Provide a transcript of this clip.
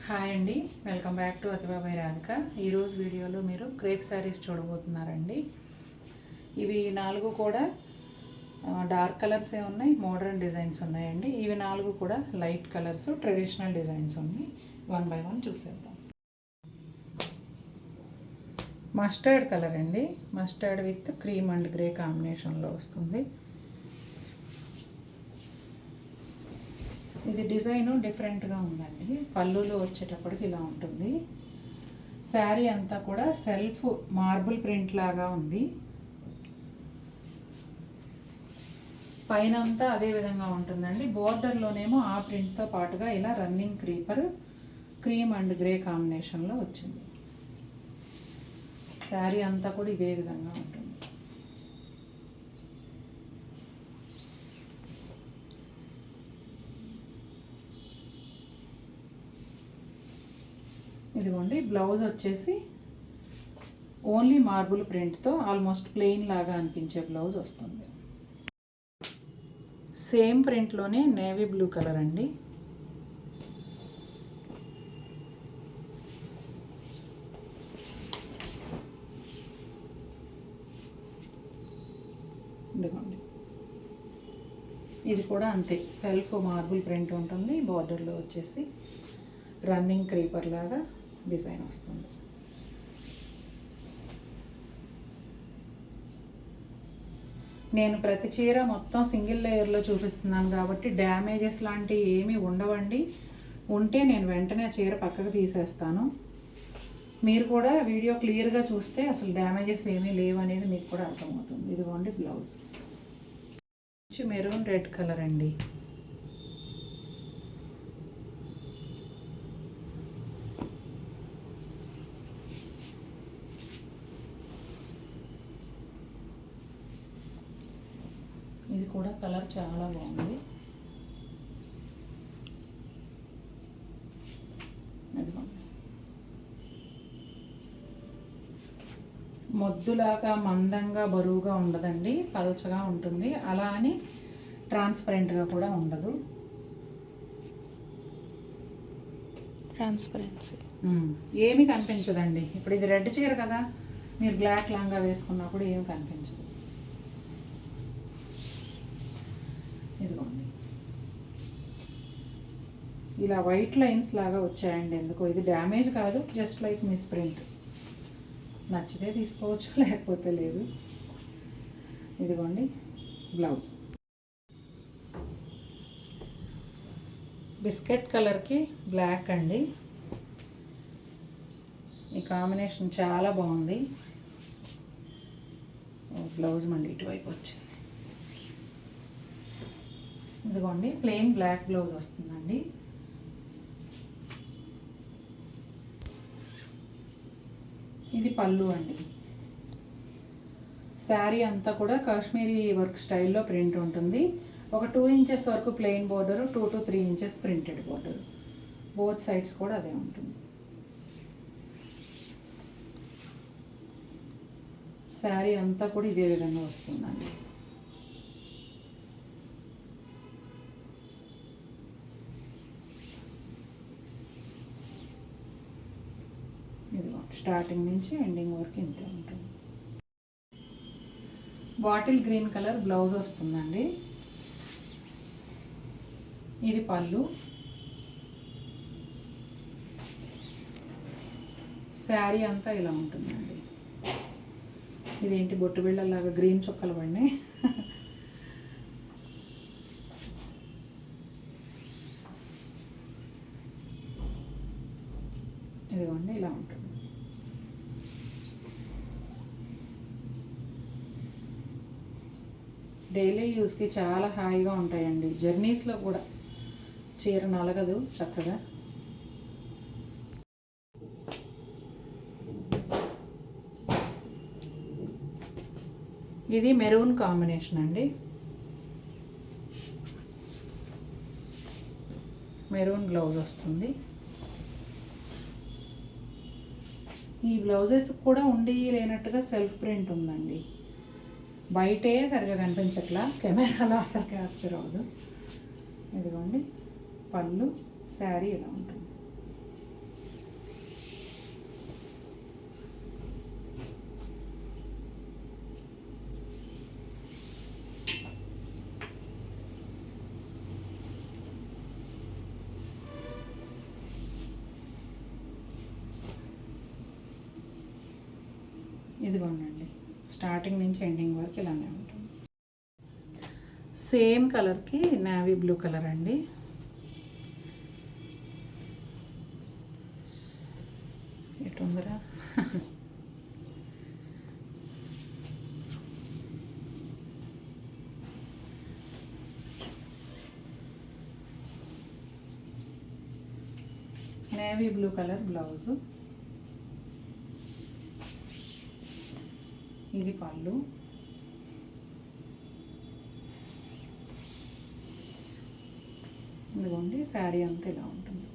Hi అండి, welcome back to అతిబాబాయ్ Radhika. ఈరోజు వీడియోలో మీరు క్రేప్ శారీస్ చూడబోతున్నారండి. ఇవి 4 కూడా డార్క్ కలర్సే ఉన్నాయి, మోడర్న్ డిజైన్స్ ఉన్నాయండి. ఇవి 4 కూడా లైట్ కలర్స్, ట్రెడిషనల్ డిజైన్స్ ఉన్నాయి. 1 బై 1 చూసేద్దాం. మస్టర్డ్ కలర్ అండి, mustard with cream and grey కాంబినేషన్లో వస్తుంది. ఇది డిజైను డిఫరెంట్గా ఉందండి. పళ్ళులో వచ్చేటప్పటికి ఇలా ఉంటుంది. శారీ అంతా కూడా సెల్ఫ్ మార్బుల్ ప్రింట్ లాగా ఉంది. పైన అంతా అదే విధంగా ఉంటుందండి. బోర్డర్లోనేమో ఆ ప్రింట్తో పాటుగా ఇలా running creeper cream and grey కాంబినేషన్లో వచ్చింది. శారీ అంతా కూడా ఇదే విధంగా ఉంటుంది. ఇదిగోండి, బ్లౌజ్ వచ్చేసి ఓన్లీ మార్బుల్ ప్రింట్తో ఆల్మోస్ట్ ప్లెయిన్ లాగా అనిపించే బ్లౌజ్ వస్తుంది. సేమ్ ప్రింట్లోనే నేవీ బ్లూ కలర్ అండి. ఇదిగోండి, ఇది కూడా అంతే, సెల్ఫ్ మార్బుల్ ప్రింట్ ఉంటుంది. బార్డర్లో వచ్చేసి రన్నింగ్ క్రీపర్ లాగా డిజైన్ వస్తుంది. నేను ప్రతి చీర మొత్తం సింగిల్ లేయర్లో చూపిస్తున్నాను కాబట్టి డ్యామేజెస్ లాంటివి ఏమీ ఉండవండి. ఉంటే నేను వెంటనే చీర పక్కకు తీసేస్తాను. మీరు కూడా వీడియో క్లియర్గా చూస్తే అసలు డ్యామేజెస్ ఏమీ లేవు అనేది మీకు కూడా అర్థమవుతుంది. ఇదిగోండి బ్లౌజ్, మెరూన్ రెడ్ కలర్ అండి. ఇది కూడా కలర్ చాలా బాగుంది. మొద్దులాగా మందంగా బరువుగా ఉండదండి, పల్చగా ఉంటుంది. అలా అని ట్రాన్స్పరెంట్గా కూడా ఉండదు. ట్రాన్స్పరెన్సీ ఏమీ కనిపించదండి. ఇప్పుడు ఇది రెడ్ చీర కదా, మీరు బ్లాక్ లాంగా వేసుకున్నప్పుడు ఏమి కనిపించదు. ఇదిగోండి, ఇలా వైట్ లైన్స్ లాగా వచ్చాయండి. ఎందుకో ఇది డ్యామేజ్ కాదు, జస్ట్ లైక్ మిస్ ప్రింట్. నచ్చితే తీసుకోవచ్చు, లేకపోతే లేదు. ఇదిగోండి బ్లౌజ్, బిస్కెట్ కలర్కి బ్లాక్ అండి. ఈ కాంబినేషన్ చాలా బాగుంది. బ్లౌజ్ మళ్ళీ ఇటువైపు వచ్చింది. ఇదిగోండి, ప్లెయిన్ బ్లాక్ బ్లౌజ్ వస్తుందండి. ఇది పళ్ళు అండి. శారీ అంతా కూడా కాశ్మీరీ వర్క్ స్టైల్లో ప్రింట్ ఉంటుంది. ఒక 2 ఇంచెస్ వరకు plain border, 2 to 3 inches printed border. Both sides కూడా అదే ఉంటుంది. శారీ అంతా కూడా ఇదే విధంగా వస్తుందండి. ఇదిగో స్టార్టింగ్ నుంచి ఎండింగ్ వరకు ఇంతే ఉంటుంది. బాటిల్ గ్రీన్ కలర్ బ్లౌజ్ వస్తుందండి. ఇది పళ్ళు. శారీ అంతా ఇలా ఉంటుందండి. ఇదేంటి బొట్టు బిళ్ళలాగా గ్రీన్ చుక్కలు పడినాయి. ఇదిగోండి, ఇలా ఉంటుంది. డైలీ యూస్కి చాలా హాయిగా ఉంటాయండి. జర్నీస్లో కూడా చీర నలగదు చక్కగా. ఇది మెరూన్ కాంబినేషన్ అండి. మెరూన్ బ్లౌజ్ వస్తుంది. ఈ బ్లౌజెస్ కూడా ఉండి లేనట్టుగా సెల్ఫ్ ప్రింట్ ఉందండి. బయటే సరిగా కనిపించట్లా, కెమెరాలో అసలు క్యాప్చర్ అవ్వదు. ఇదిగోండి పళ్ళు, శారీ ఇలా ఉంటుంది. ఇదిగోండి, స్టార్టింగ్ నుంచి ఎండింగ్ వరకు ఇలానే ఉంటుంది. సేమ్ కలర్కి నేవీ బ్లూ కలర్ అండి. ఎటు ఉందిరా? నేవీ బ్లూ కలర్ బ్లౌజు, ఇది పళ్ళు. ఇదిగోండి శారీ అంతా ఇలా ఉంటుంది.